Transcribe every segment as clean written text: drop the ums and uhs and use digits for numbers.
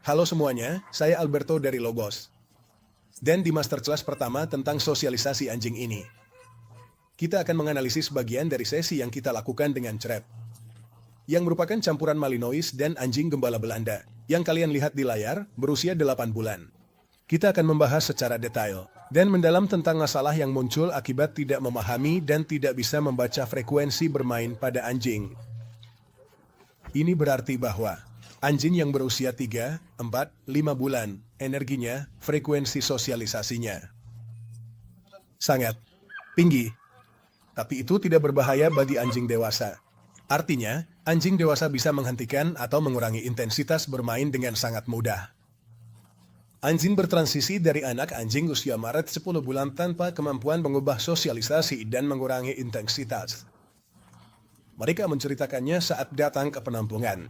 Halo semuanya, saya Alberto dari Logos. Dan di masterclass pertama tentang sosialisasi anjing ini, kita akan menganalisis bagian dari sesi yang kita lakukan dengan Trap, yang merupakan campuran Malinois dan anjing gembala Belanda, yang kalian lihat di layar, berusia 8 bulan. Kita akan membahas secara detail dan mendalam tentang masalah yang muncul akibat tidak memahami dan tidak bisa membaca frekuensi bermain pada anjing. Ini berarti bahwa anjing yang berusia 3, 4, 5 bulan, energinya, frekuensi sosialisasinya sangat tinggi. Tapi itu tidak berbahaya bagi anjing dewasa. Artinya, anjing dewasa bisa menghentikan atau mengurangi intensitas bermain dengan sangat mudah. Anjing bertransisi dari anak anjing usia Maret 10 bulan tanpa kemampuan mengubah sosialisasi dan mengurangi intensitas. Mereka menceritakannya saat datang ke penampungan.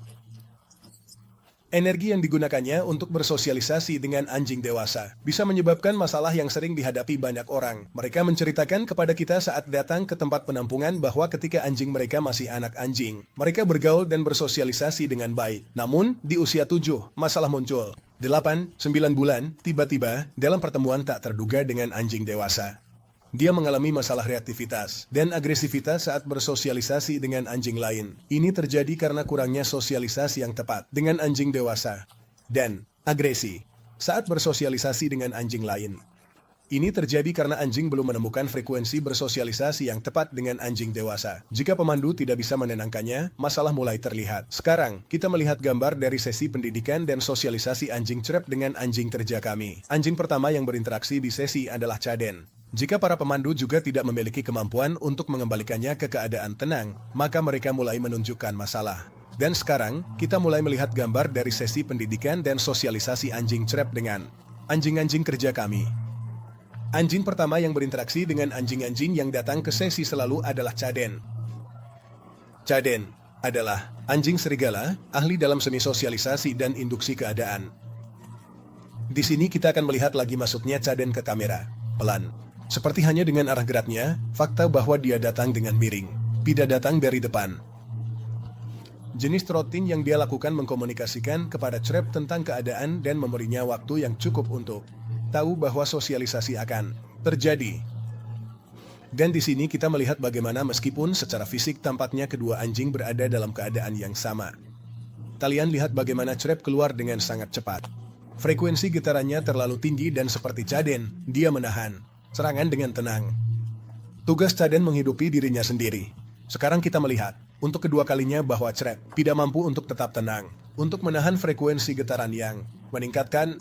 Energi yang digunakannya untuk bersosialisasi dengan anjing dewasa bisa menyebabkan masalah yang sering dihadapi banyak orang. Mereka menceritakan kepada kita saat datang ke tempat penampungan bahwa ketika anjing mereka masih anak anjing, mereka bergaul dan bersosialisasi dengan baik. Namun, di usia 7, masalah muncul. 8, 9 bulan, tiba-tiba, dalam pertemuan tak terduga dengan anjing dewasa, dia mengalami masalah reaktivitas dan agresivitas saat bersosialisasi dengan anjing lain. Ini terjadi karena kurangnya sosialisasi yang tepat dengan anjing dewasa dan agresi saat bersosialisasi dengan anjing lain. Ini terjadi karena anjing belum menemukan frekuensi bersosialisasi yang tepat dengan anjing dewasa. Jika pemandu tidak bisa menenangkannya, masalah mulai terlihat. Sekarang, kita melihat gambar dari sesi pendidikan dan sosialisasi anjing Trap dengan anjing kerja kami. Anjing pertama yang berinteraksi di sesi adalah Caden. Jika para pemandu juga tidak memiliki kemampuan untuk mengembalikannya ke keadaan tenang, maka mereka mulai menunjukkan masalah. Dan sekarang, kita mulai melihat gambar dari sesi pendidikan dan sosialisasi anjing Trap dengan anjing-anjing kerja kami. Anjing pertama yang berinteraksi dengan anjing-anjing yang datang ke sesi selalu adalah Caden. Caden adalah anjing serigala, ahli dalam seni sosialisasi dan induksi keadaan. Di sini kita akan melihat lagi masuknya Caden ke kamera, pelan. Seperti hanya dengan arah geraknya, fakta bahwa dia datang dengan miring, tidak datang dari depan. Jenis trotting yang dia lakukan mengkomunikasikan kepada Trap tentang keadaan dan memberinya waktu yang cukup untuk tahu bahwa sosialisasi akan terjadi. Dan di sini kita melihat bagaimana meskipun secara fisik tampaknya kedua anjing berada dalam keadaan yang sama. Kalian lihat bagaimana Trap keluar dengan sangat cepat. Frekuensi getarannya terlalu tinggi dan seperti Caden, dia menahan serangan dengan tenang. Tugas Caden menghidupi dirinya sendiri. Sekarang kita melihat, untuk kedua kalinya bahwa Trap tidak mampu untuk tetap tenang, untuk menahan frekuensi getaran yang meningkatkan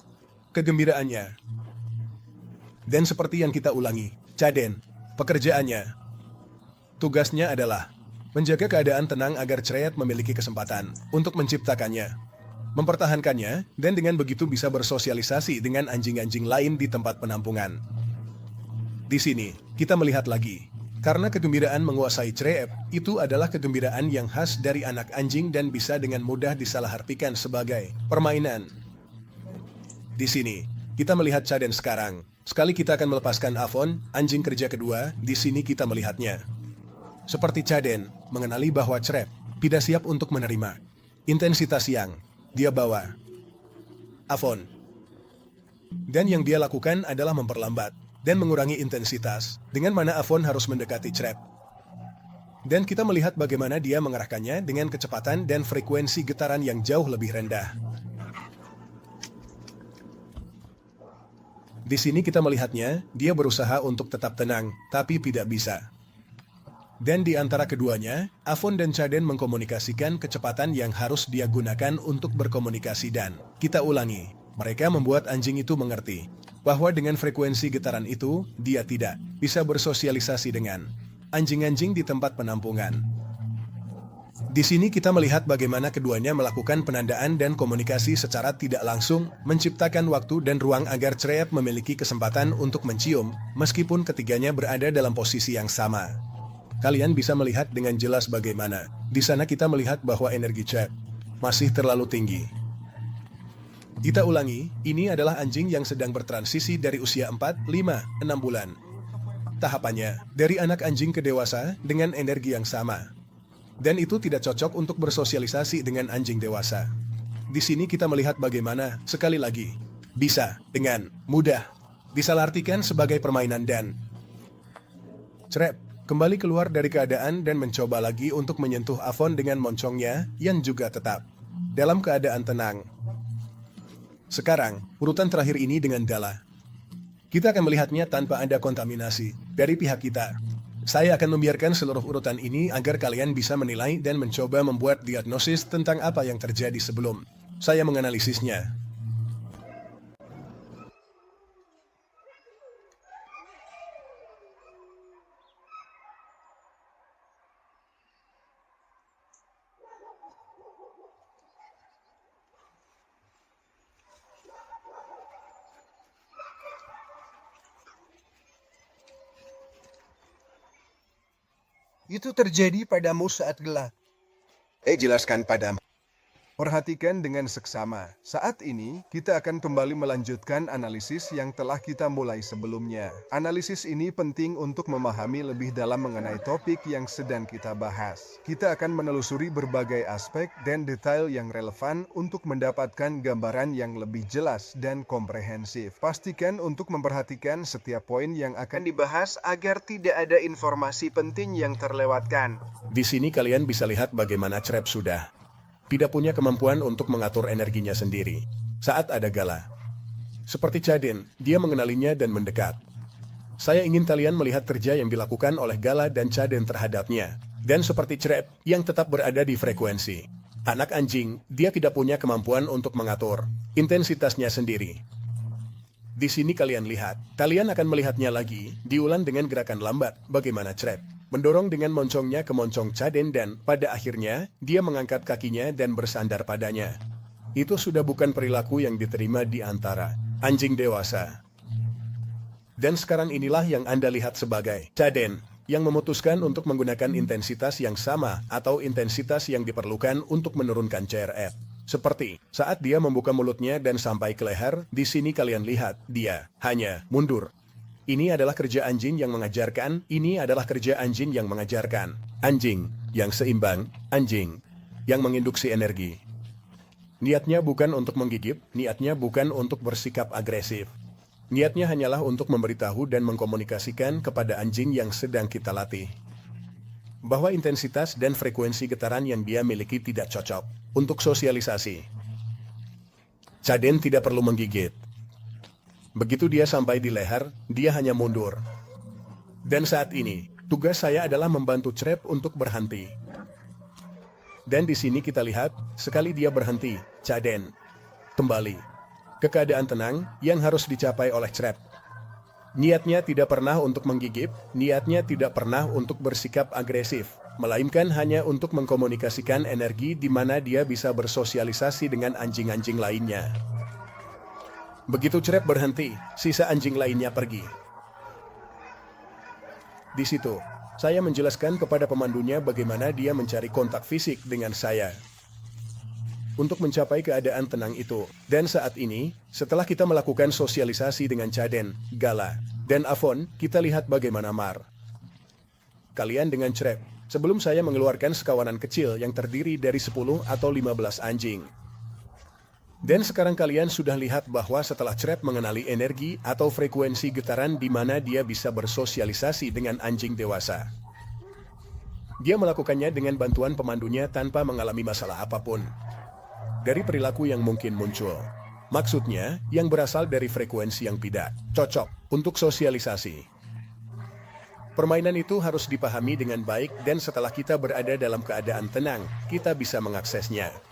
kegembiraannya. Dan seperti yang kita ulangi, Caden, pekerjaannya, tugasnya adalah menjaga keadaan tenang agar Trap memiliki kesempatan untuk menciptakannya, mempertahankannya, dan dengan begitu bisa bersosialisasi dengan anjing-anjing lain di tempat penampungan. Di sini, kita melihat lagi, karena kegembiraan menguasai Trap, itu adalah kegembiraan yang khas dari anak anjing dan bisa dengan mudah disalahartikan sebagai permainan. Di sini, kita melihat Caden sekarang. Sekali kita akan melepaskan Avon, anjing kerja kedua, di sini kita melihatnya. Seperti Caden, mengenali bahwa Trap tidak siap untuk menerima intensitas yang dia bawa. Avon. Dan yang dia lakukan adalah memperlambat dan mengurangi intensitas, dengan mana Avon harus mendekati Trap. Dan kita melihat bagaimana dia mengarahkannya dengan kecepatan dan frekuensi getaran yang jauh lebih rendah. Di sini kita melihatnya, dia berusaha untuk tetap tenang, tapi tidak bisa. Dan di antara keduanya, Avon dan Caden mengkomunikasikan kecepatan yang harus dia gunakan untuk berkomunikasi dan kita ulangi, mereka membuat anjing itu mengerti bahwa dengan frekuensi getaran itu, dia tidak bisa bersosialisasi dengan anjing-anjing di tempat penampungan. Di sini kita melihat bagaimana keduanya melakukan penandaan dan komunikasi secara tidak langsung, menciptakan waktu dan ruang agar Trap memiliki kesempatan untuk mencium, meskipun ketiganya berada dalam posisi yang sama. Kalian bisa melihat dengan jelas bagaimana. Di sana kita melihat bahwa energi Trap masih terlalu tinggi. Kita ulangi, ini adalah anjing yang sedang bertransisi dari usia 4, 5, 6 bulan. Tahapannya, dari anak anjing ke dewasa dengan energi yang sama. Dan itu tidak cocok untuk bersosialisasi dengan anjing dewasa. Di sini kita melihat bagaimana, sekali lagi, bisa dengan mudah disalahartikan sebagai permainan dan Crab kembali keluar dari keadaan dan mencoba lagi untuk menyentuh Avon dengan moncongnya yang juga tetap dalam keadaan tenang. Sekarang, urutan terakhir ini dengan Gala. Kita akan melihatnya tanpa ada kontaminasi dari pihak kita. Saya akan membiarkan seluruh urutan ini agar kalian bisa menilai dan mencoba membuat diagnosis tentang apa yang terjadi sebelum saya menganalisisnya. Itu terjadi padamu saat gelap. Jelaskan padamu. Perhatikan dengan seksama. Saat ini, kita akan kembali melanjutkan analisis yang telah kita mulai sebelumnya. Analisis ini penting untuk memahami lebih dalam mengenai topik yang sedang kita bahas. Kita akan menelusuri berbagai aspek dan detail yang relevan untuk mendapatkan gambaran yang lebih jelas dan komprehensif. Pastikan untuk memperhatikan setiap poin yang akan dibahas agar tidak ada informasi penting yang terlewatkan. Di sini kalian bisa lihat bagaimana Crab sudah tidak punya kemampuan untuk mengatur energinya sendiri saat ada Gala. Seperti Chaden, dia mengenalinya dan mendekat. Saya ingin kalian melihat kerja yang dilakukan oleh Gala dan Chaden terhadapnya. Dan seperti Crab, yang tetap berada di frekuensi anak anjing, dia tidak punya kemampuan untuk mengatur intensitasnya sendiri. Di sini kalian lihat, kalian akan melihatnya lagi, diulang dengan gerakan lambat, bagaimana Crab mendorong dengan moncongnya ke moncong Chaden dan pada akhirnya dia mengangkat kakinya dan bersandar padanya. Itu sudah bukan perilaku yang diterima di antara anjing dewasa. Dan sekarang inilah yang Anda lihat sebagai Chaden yang memutuskan untuk menggunakan intensitas yang sama atau intensitas yang diperlukan untuk menurunkan CRF. Seperti saat dia membuka mulutnya dan sampai ke leher, di sini kalian lihat dia hanya mundur. Ini adalah kerja anjing yang mengajarkan, ini adalah kerja anjing yang mengajarkan. Anjing yang seimbang, anjing yang menginduksi energi. Niatnya bukan untuk menggigit, niatnya bukan untuk bersikap agresif. Niatnya hanyalah untuk memberitahu dan mengkomunikasikan kepada anjing yang sedang kita latih bahwa intensitas dan frekuensi getaran yang dia miliki tidak cocok untuk sosialisasi. Chaden tidak perlu menggigit. Begitu dia sampai di leher, dia hanya mundur. Dan saat ini, tugas saya adalah membantu Crab untuk berhenti. Dan di sini kita lihat, sekali dia berhenti, Chaden kembali ke keadaan tenang yang harus dicapai oleh Crab. Niatnya tidak pernah untuk menggigit, niatnya tidak pernah untuk bersikap agresif, melainkan hanya untuk mengkomunikasikan energi di mana dia bisa bersosialisasi dengan anjing-anjing lainnya. Begitu Crab berhenti, sisa anjing lainnya pergi. Di situ, saya menjelaskan kepada pemandunya bagaimana dia mencari kontak fisik dengan saya untuk mencapai keadaan tenang itu. Dan saat ini, setelah kita melakukan sosialisasi dengan Chaden, Gala, dan Avon, kita lihat bagaimana Mar. Kalian dengan Crab, sebelum saya mengeluarkan sekawanan kecil yang terdiri dari 10 atau 15 anjing. Dan sekarang kalian sudah lihat bahwa setelah Crab mengenali energi atau frekuensi getaran di mana dia bisa bersosialisasi dengan anjing dewasa. Dia melakukannya dengan bantuan pemandunya tanpa mengalami masalah apapun dari perilaku yang mungkin muncul. Maksudnya, yang berasal dari frekuensi yang tidak cocok untuk sosialisasi. Permainan itu harus dipahami dengan baik dan setelah kita berada dalam keadaan tenang, kita bisa mengaksesnya.